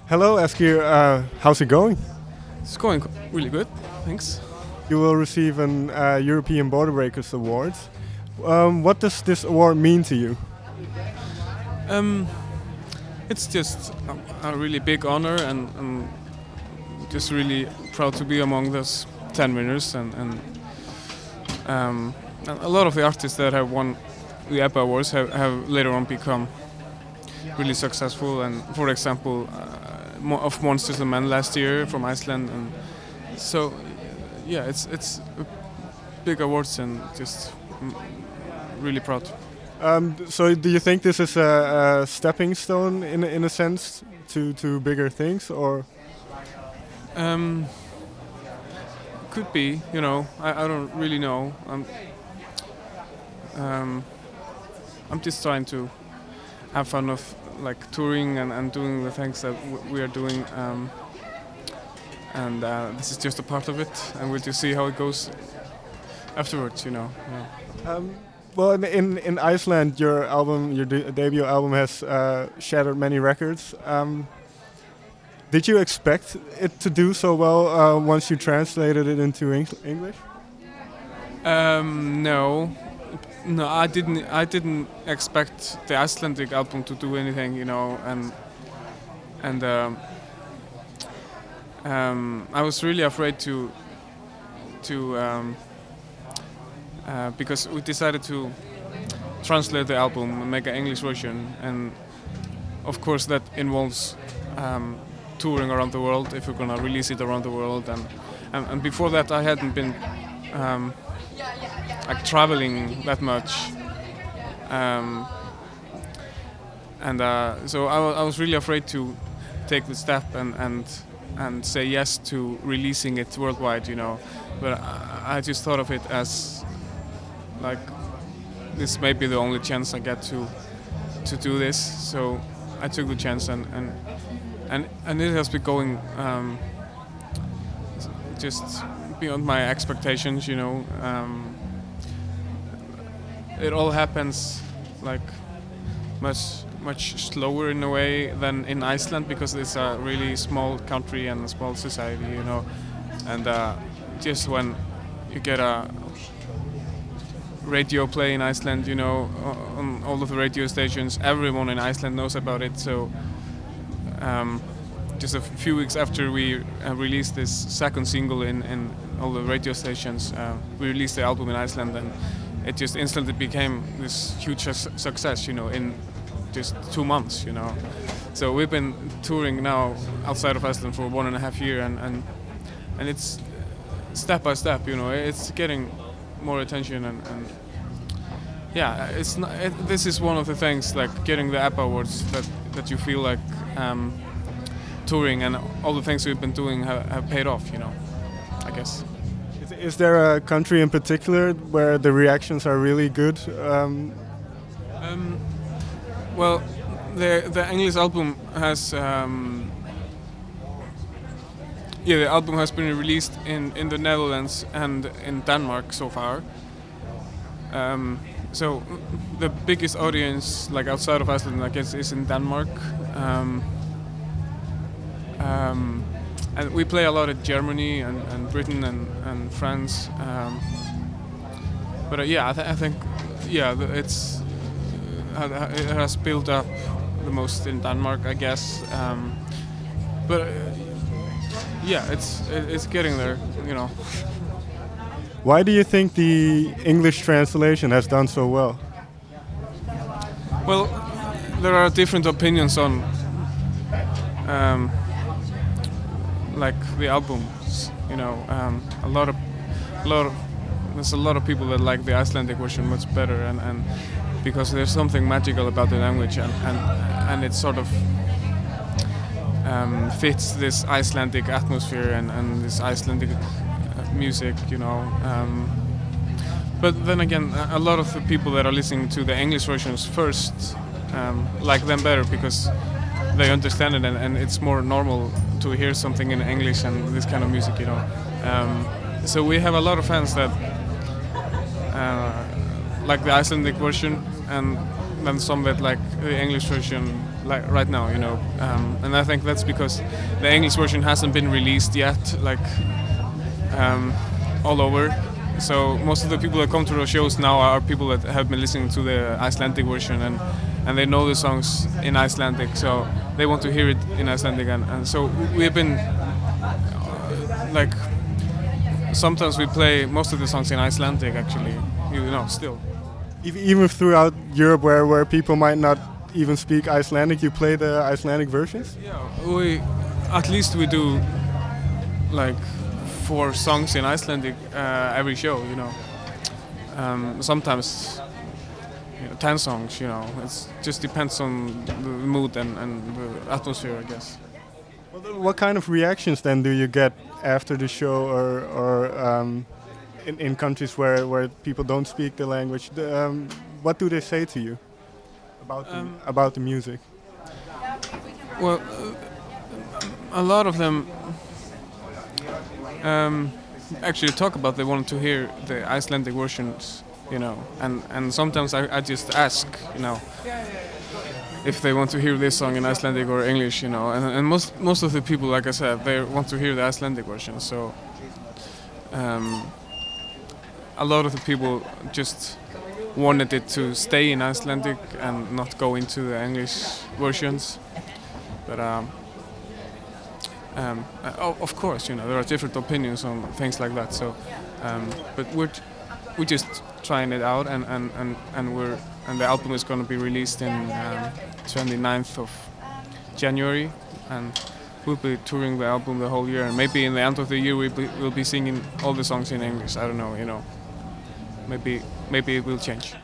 Hello, Asgeir. How's it going? It's going really good, thanks. You will receive an European Border Breakers Award. What does this award mean to you? Um, it's just a really big honor, and I'm just really proud to be among those 10 winners. And a lot of the artists that have won the EBBA Awards have later on become really successful. And for example, of Monsters and Men last year from Iceland, and so yeah, it's big awards and just really proud. So, do you think this is a stepping stone in a sense to bigger things, or? Could be, I don't really know. I'm just trying to have fun of like touring and doing the things that we are doing, and this is just a part of it, and we'll just see how it goes afterwards. Yeah. Well, in Iceland, your album, your debut album, has shattered many records. Did you expect it to do so well once you translated it into English? No, I didn't expect the Icelandic album to do anything, and I was really afraid to because we decided to translate the album and make an English version, and of course that involves touring around the world if we're gonna release it around the world, and before that I hadn't been like traveling that much, so I was really afraid to take the step and say yes to releasing it worldwide, but I just thought of it as like this may be the only chance I get to do this, so I took the chance, and it has been going just beyond my expectations. It all happens like much slower in a way than in Iceland, because it's a really small country and a small society, and just when you get a radio play in Iceland, on all of the radio stations, everyone in Iceland knows about it. So just a few weeks after we released this second single in all the radio stations, we released the album in Iceland, and it just instantly became this huge success, in just 2 months, So we've been touring now outside of Iceland for 1.5 years, and it's step by step, it's getting more attention, and yeah, this is one of the things, like getting the EBBA Awards, that you feel like touring and all the things we've been doing have paid off, I guess. Is there a country in particular where the reactions are really good? Well, the English album has the album has been released in the Netherlands and in Denmark so far. So the biggest audience, like outside of Iceland, I guess, is in Denmark. And we play a lot in Germany and Britain and France. But yeah, I think it has built up the most in Denmark, I guess. But yeah, it's getting there, Why do you think the English translation has done so well? Well, there are different opinions on like the albums, there's a lot of people that like the Icelandic version much better, and because there's something magical about the language, and it sort of fits this Icelandic atmosphere and this Icelandic music, but then again, a lot of the people that are listening to the English versions first like them better because they understand it, and it's more normal to hear something in English and this kind of music, So we have a lot of fans that like the Icelandic version, and than some that like the English version like right now, you know. And I think that's because the English version hasn't been released yet, like all over. So most of the people that come to the shows now are people that have been listening to the Icelandic version and they know the songs in Icelandic, so they want to hear it in Icelandic. And so we've been like sometimes we play most of the songs in Icelandic actually, you know, still. Even throughout Europe, where people might not even speak Icelandic, you play the Icelandic versions? Yeah, at least we do like 4 songs in Icelandic every show, you know. Sometimes 10 songs, you know. It just depends on the mood and the atmosphere, I guess. What kind of reactions then do you get after the show, or in countries where people don't speak the language? What do they say to you about the music? Well, a lot of them actually talk about they want to hear the Icelandic versions, you know, and sometimes I just ask, you know, if they want to hear this song in Icelandic or English, you know, and most of the people, like I said, they want to hear the Icelandic version. So a lot of the people just wanted it to stay in Icelandic and not go into the English versions. But of course, you know, there are different opinions on things like that. So, but we're just trying it out, and the album is going to be released in 29th of January, and we'll be touring the album the whole year. And maybe in the end of the year we'll be singing all the songs in English. I don't know, you know. Maybe it will change.